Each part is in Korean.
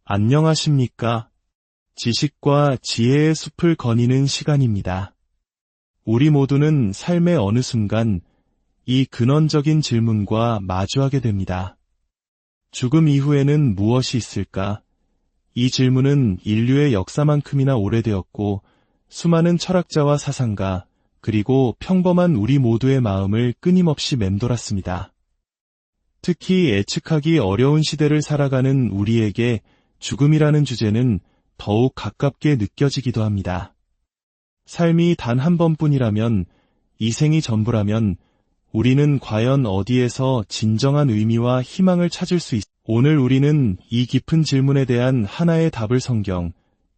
안녕하십니까? 지식과 지혜의 숲을 거니는 시간입니다. 우리 모두는 삶의 어느 순간 이 근원적인 질문과 마주하게 됩니다. 죽음 이후에는 무엇이 있을까? 이 질문은 인류의 역사만큼이나 오래되었고 수많은 철학자와 사상가 그리고 평범한 우리 모두의 마음을 끊임없이 맴돌았습니다. 특히 예측하기 어려운 시대를 살아가는 우리에게 죽음이라는 주제는 더욱 가깝게 느껴지기도 합니다. 삶이 단 한 번뿐이라면, 이 생이 전부라면 우리는 과연 어디에서 진정한 의미와 희망을 찾을 수 있을까? 오늘 우리는 이 깊은 질문에 대한 하나의 답을 성경,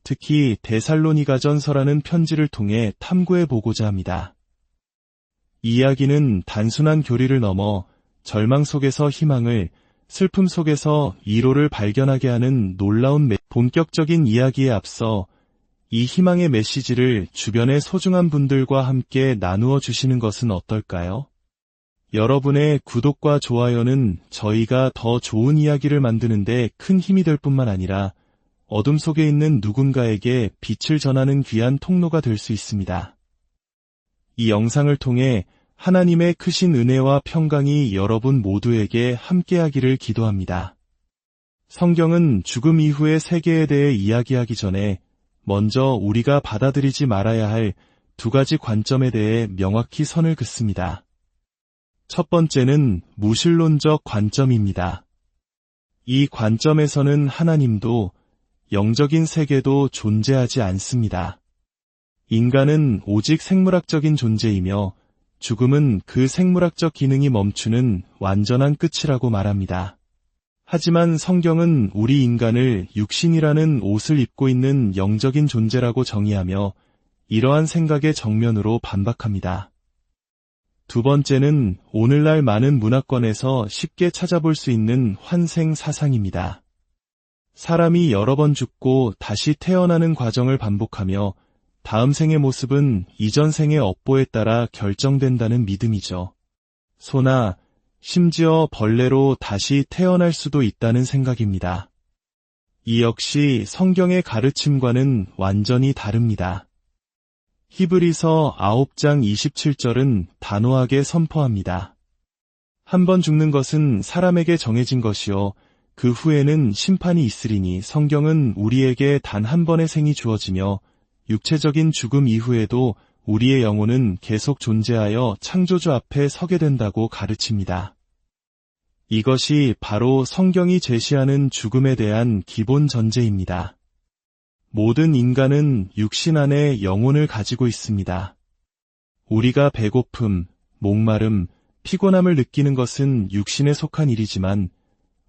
특히 데살로니가전서라는 편지를 통해 탐구해 보고자 합니다. 이 이야기는 단순한 교리를 넘어 절망 속에서 희망을, 슬픔 속에서 위로를 발견하게 하는 놀라운 본격적인 이야기에 앞서 이 희망의 메시지를 주변의 소중한 분들과 함께 나누어 주시는 것은 어떨까요? 여러분의 구독과 좋아요는 저희가 더 좋은 이야기를 만드는데 큰 힘이 될 뿐만 아니라 어둠 속에 있는 누군가에게 빛을 전하는 귀한 통로가 될 수 있습니다. 이 영상을 통해 하나님의 크신 은혜와 평강이 여러분 모두에게 함께하기를 기도합니다. 성경은 죽음 이후의 세계에 대해 이야기하기 전에 먼저 우리가 받아들이지 말아야 할 두 가지 관점에 대해 명확히 선을 긋습니다. 첫 번째는 무신론적 관점입니다. 이 관점에서는 하나님도 영적인 세계도 존재하지 않습니다. 인간은 오직 생물학적인 존재이며 죽음은 그 생물학적 기능이 멈추는 완전한 끝이라고 말합니다. 하지만 성경은 우리 인간을 육신이라는 옷을 입고 있는 영적인 존재라고 정의하며 이러한 생각의 정면으로 반박합니다. 두 번째는 오늘날 많은 문화권에서 쉽게 찾아볼 수 있는 환생 사상입니다. 사람이 여러 번 죽고 다시 태어나는 과정을 반복하며 다음 생의 모습은 이전 생의 업보에 따라 결정된다는 믿음이죠. 소나 심지어 벌레로 다시 태어날 수도 있다는 생각입니다. 이 역시 성경의 가르침과는 완전히 다릅니다. 히브리서 9장 27절은 단호하게 선포합니다. 한 번 죽는 것은 사람에게 정해진 것이요 그 후에는 심판이 있으리니 성경은 우리에게 단 한 번의 생이 주어지며 육체적인 죽음 이후에도 우리의 영혼은 계속 존재하여 창조주 앞에 서게 된다고 가르칩니다. 이것이 바로 성경이 제시하는 죽음에 대한 기본 전제입니다. 모든 인간은 육신 안에 영혼을 가지고 있습니다. 우리가 배고픔, 목마름, 피곤함을 느끼는 것은 육신에 속한 일이지만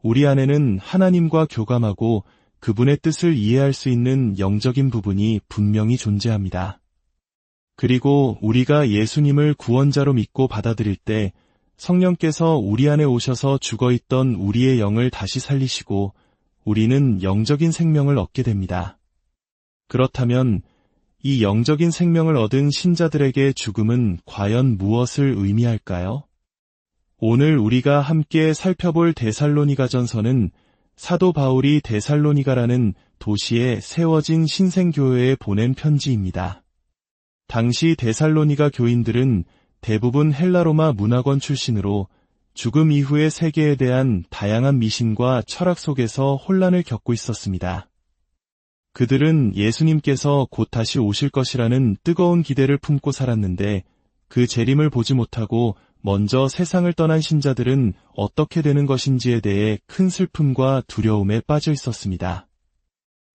우리 안에는 하나님과 교감하고 그분의 뜻을 이해할 수 있는 영적인 부분이 분명히 존재합니다. 그리고 우리가 예수님을 구원자로 믿고 받아들일 때 성령께서 우리 안에 오셔서 죽어있던 우리의 영을 다시 살리시고 우리는 영적인 생명을 얻게 됩니다. 그렇다면 이 영적인 생명을 얻은 신자들에게 죽음은 과연 무엇을 의미할까요? 오늘 우리가 함께 살펴볼 데살로니가전서는 사도 바울이 데살로니가라는 도시에 세워진 신생교회에 보낸 편지입니다. 당시 데살로니가 교인들은 대부분 헬라로마 문화권 출신으로 죽음 이후의 세계에 대한 다양한 미신과 철학 속에서 혼란을 겪고 있었습니다. 그들은 예수님께서 곧 다시 오실 것이라는 뜨거운 기대를 품고 살았는데 그 재림을 보지 못하고 먼저 세상을 떠난 신자들은 어떻게 되는 것인지에 대해 큰 슬픔과 두려움에 빠져 있었습니다.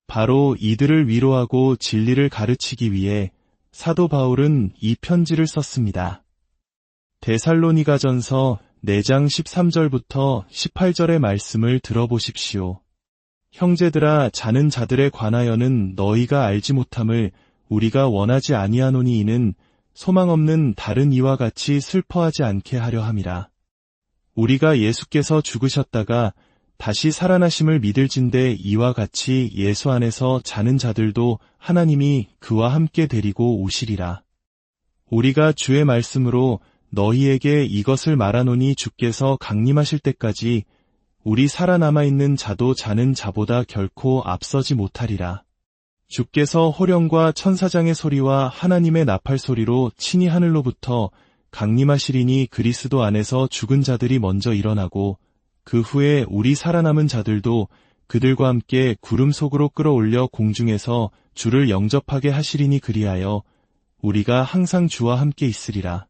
바로 이들을 위로하고 진리를 가르치기 위해 사도 바울은 이 편지를 썼습니다. 데살로니가전서 4장 13절부터 18절의 말씀을 들어보십시오. 형제들아, 자는 자들에 관하여는 너희가 알지 못함을 우리가 원하지 아니하노니 이는 소망 없는 다른 이와 같이 슬퍼하지 않게 하려 함이라. 우리가 예수께서 죽으셨다가 다시 살아나심을 믿을진대 이와 같이 예수 안에서 자는 자들도 하나님이 그와 함께 데리고 오시리라. 우리가 주의 말씀으로 너희에게 이것을 말하노니 주께서 강림하실 때까지 우리 살아남아 있는 자도 자는 자보다 결코 앞서지 못하리라. 주께서 호령과 천사장의 소리와 하나님의 나팔 소리로 친히 하늘로부터 강림하시리니 그리스도 안에서 죽은 자들이 먼저 일어나고 그 후에 우리 살아남은 자들도 그들과 함께 구름 속으로 끌어올려 공중에서 주를 영접하게 하시리니 그리하여 우리가 항상 주와 함께 있으리라.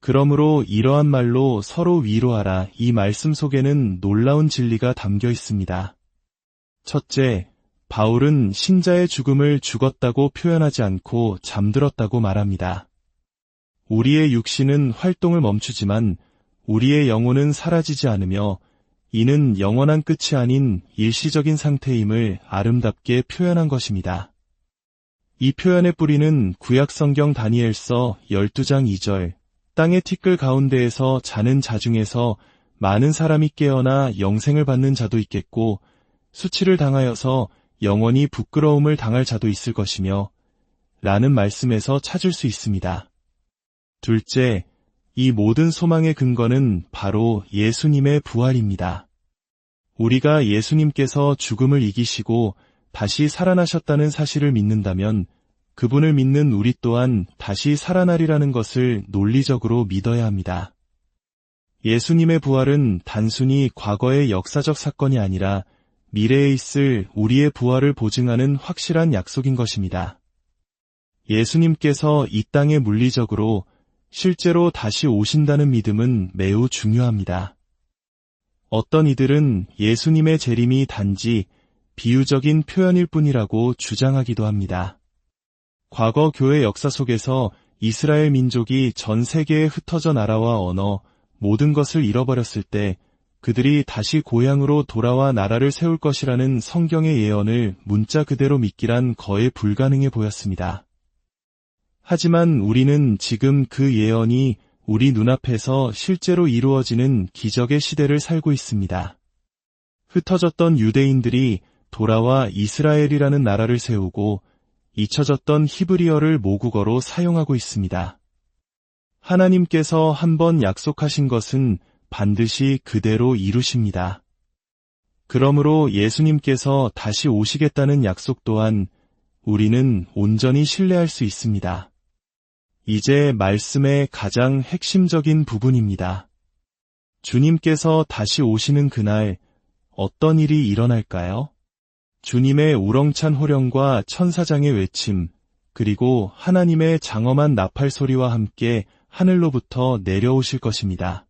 그러므로 이러한 말로 서로 위로하라. 이 말씀 속에는 놀라운 진리가 담겨 있습니다. 첫째, 바울은 신자의 죽음을 죽었다고 표현하지 않고 잠들었다고 말합니다. 우리의 육신은 활동을 멈추지만 우리의 영혼은 사라지지 않으며 이는 영원한 끝이 아닌 일시적인 상태임을 아름답게 표현한 것입니다. 이 표현의 뿌리는 구약성경 다니엘서 12장 2절, 땅의 티끌 가운데에서 자는 자 중에서 많은 사람이 깨어나 영생을 받는 자도 있겠고 수치를 당하여서 영원히 부끄러움을 당할 자도 있을 것이며 라는 말씀에서 찾을 수 있습니다. 둘째, 이 모든 소망의 근거는 바로 예수님의 부활입니다. 우리가 예수님께서 죽음을 이기시고 다시 살아나셨다는 사실을 믿는다면 그분을 믿는 우리 또한 다시 살아나리라는 것을 논리적으로 믿어야 합니다. 예수님의 부활은 단순히 과거의 역사적 사건이 아니라 미래에 있을 우리의 부활을 보증하는 확실한 약속인 것입니다. 예수님께서 이 땅에 물리적으로 실제로 다시 오신다는 믿음은 매우 중요합니다. 어떤 이들은 예수님의 재림이 단지 비유적인 표현일 뿐이라고 주장하기도 합니다. 과거 교회 역사 속에서 이스라엘 민족이 전 세계에 흩어져 나라와 언어, 모든 것을 잃어버렸을 때 그들이 다시 고향으로 돌아와 나라를 세울 것이라는 성경의 예언을 문자 그대로 믿기란 거의 불가능해 보였습니다. 하지만 우리는 지금 그 예언이 우리 눈앞에서 실제로 이루어지는 기적의 시대를 살고 있습니다. 흩어졌던 유대인들이 돌아와 이스라엘이라는 나라를 세우고 잊혀졌던 히브리어를 모국어로 사용하고 있습니다. 하나님께서 한번 약속하신 것은 반드시 그대로 이루십니다. 그러므로 예수님께서 다시 오시겠다는 약속 또한 우리는 온전히 신뢰할 수 있습니다. 이제 말씀의 가장 핵심적인 부분입니다. 주님께서 다시 오시는 그날 어떤 일이 일어날까요? 주님의 우렁찬 호령과 천사장의 외침, 그리고 하나님의 장엄한 나팔 소리와 함께 하늘로부터 내려오실 것입니다.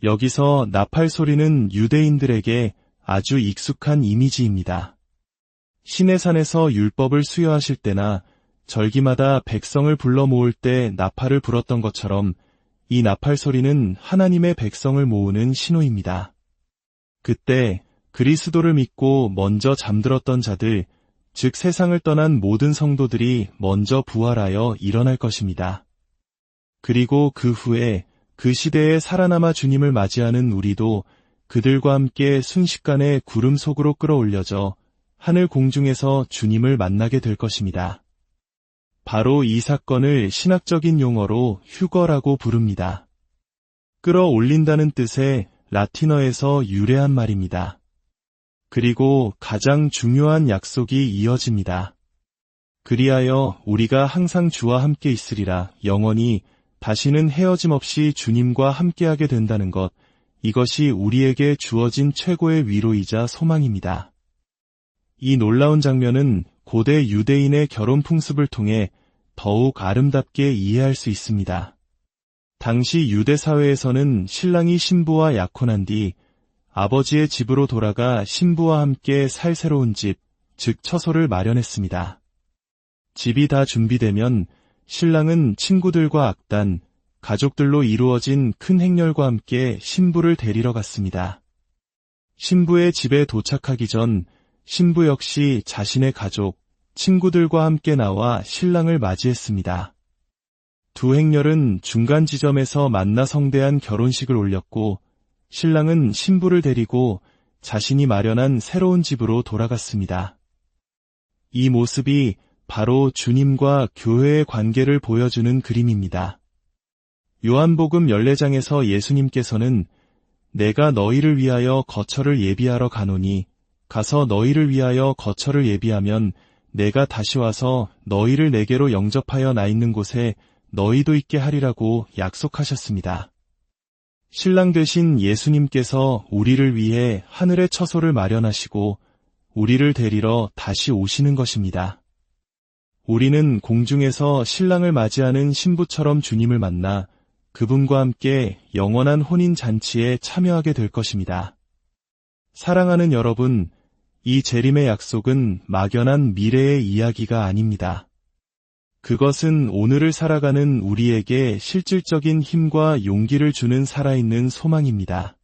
여기서 나팔 소리는 유대인들에게 아주 익숙한 이미지입니다. 시내산에서 율법을 수여하실 때나 절기마다 백성을 불러 모을 때 나팔을 불었던 것처럼 이 나팔 소리는 하나님의 백성을 모으는 신호입니다. 그때 그리스도를 믿고 먼저 잠들었던 자들, 즉 세상을 떠난 모든 성도들이 먼저 부활하여 일어날 것입니다. 그리고 그 후에 그 시대에 살아남아 주님을 맞이하는 우리도 그들과 함께 순식간에 구름 속으로 끌어올려져 하늘 공중에서 주님을 만나게 될 것입니다. 바로 이 사건을 신학적인 용어로 휴거라고 부릅니다. 끌어올린다는 뜻의 라틴어에서 유래한 말입니다. 그리고 가장 중요한 약속이 이어집니다. 그리하여 우리가 항상 주와 함께 있으리라. 영원히 다시는 헤어짐 없이 주님과 함께하게 된다는 것, 이것이 우리에게 주어진 최고의 위로이자 소망입니다. 이 놀라운 장면은 고대 유대인의 결혼 풍습을 통해 더욱 아름답게 이해할 수 있습니다. 당시 유대 사회에서는 신랑이 신부와 약혼한 뒤 아버지의 집으로 돌아가 신부와 함께 살 새로운 집, 즉 처소를 마련했습니다. 집이 다 준비되면 신랑은 친구들과 악단, 가족들로 이루어진 큰 행렬과 함께 신부를 데리러 갔습니다. 신부의 집에 도착하기 전 신부 역시 자신의 가족, 친구들과 함께 나와 신랑을 맞이했습니다. 두 행렬은 중간 지점에서 만나 성대한 결혼식을 올렸고 신랑은 신부를 데리고 자신이 마련한 새로운 집으로 돌아갔습니다. 이 모습이 바로 주님과 교회의 관계를 보여주는 그림입니다. 요한복음 14장에서 예수님께서는 내가 너희를 위하여 거처를 예비하러 가노니 가서 너희를 위하여 거처를 예비하면 내가 다시 와서 너희를 내게로 영접하여 나 있는 곳에 너희도 있게 하리라고 약속하셨습니다. 신랑 되신 예수님께서 우리를 위해 하늘의 처소를 마련하시고 우리를 데리러 다시 오시는 것입니다. 우리는 공중에서 신랑을 맞이하는 신부처럼 주님을 만나 그분과 함께 영원한 혼인 잔치에 참여하게 될 것입니다. 사랑하는 여러분, 이 재림의 약속은 막연한 미래의 이야기가 아닙니다. 그것은 오늘을 살아가는 우리에게 실질적인 힘과 용기를 주는 살아있는 소망입니다.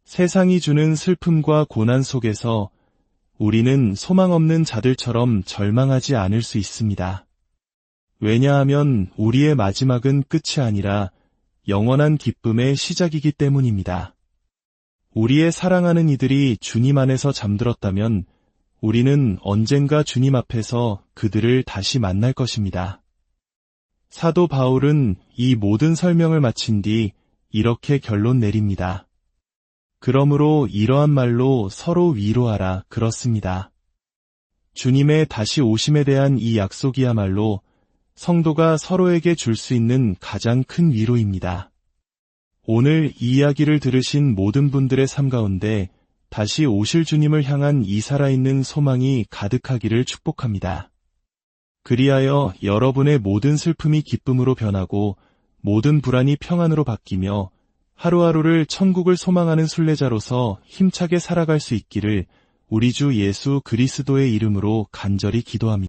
세상이 주는 슬픔과 고난 속에서 우리는 소망 없는 자들처럼 절망하지 않을 수 있습니다. 왜냐하면 우리의 마지막은 끝이 아니라 영원한 기쁨의 시작이기 때문입니다. 우리의 사랑하는 이들이 주님 안에서 잠들었다면 우리는 언젠가 주님 앞에서 그들을 다시 만날 것입니다. 사도 바울은 이 모든 설명을 마친 뒤 이렇게 결론 내립니다. 그러므로 이러한 말로 서로 위로하라 그렇습니다. 주님의 다시 오심에 대한 이 약속이야말로 성도가 서로에게 줄 수 있는 가장 큰 위로입니다. 오늘 이 이야기를 들으신 모든 분들의 삶 가운데 다시 오실 주님을 향한 이 살아있는 소망이 가득하기를 축복합니다. 그리하여 여러분의 모든 슬픔이 기쁨으로 변하고 모든 불안이 평안으로 바뀌며 하루하루를 천국을 소망하는 순례자로서 힘차게 살아갈 수 있기를 우리 주 예수 그리스도의 이름으로 간절히 기도합니다.